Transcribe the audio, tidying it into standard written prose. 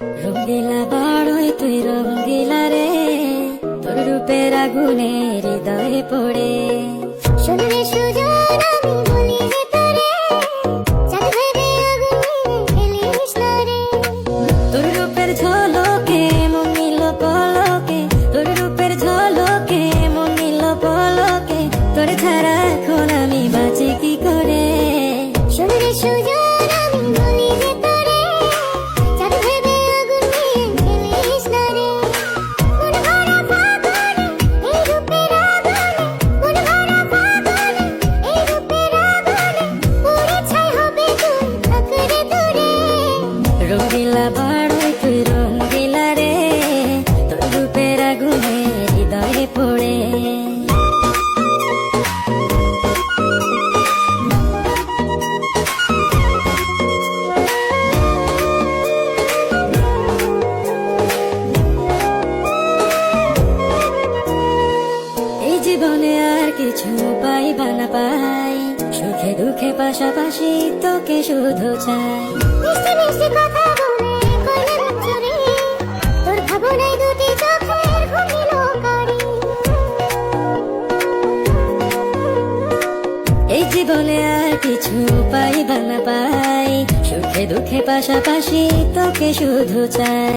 রঙ্গিলা বাড়ই তুই রঙ্গিলা রে, তোর রূপের আগুনে হৃদয়ে পড়ে। শুনলে সুজন আমি বলি যে তোরে, চাঁদ ভেবে আগুনে ফেলিস না রে। তোর রূপের ঝলকে মন নিল পলকে, তোর রূপের ঝলকে মন নিল পলকে, তোর ছাড়া এখন আমি বাঁচি কি করে। শুনলে সুজন আমি বলি যে তোরে, চাঁদ ভেবে আগুনে ফেলিস না রে। মন ভরা ফাগুনে এই রূপের আগুনে, মন ভরা ফাগুনে এই রূপের আগুনে, পুড়ে ছাই হবে তুই থাকরে দূরে। রঙ্গিলা বাড়ই তুই রঙ্গিলা রে, তোর রূপের আগুনে হৃদয়ে পড়ে। এই জীবনে আর কিছু পাইবা না পাই, সুখে দুঃখে পাশাপাশি তোকে শুধু চাই। মিষ্টি মিষ্টি কথা বলে করলে মন চুরি, তোর ভাবনায় দুটি চোখের ঘুম নিল কারি। এই জীবনে আর কিছু পাইবা না পাই, সুখে দুঃখে পাশাপাশি তোকে শুধু চাই।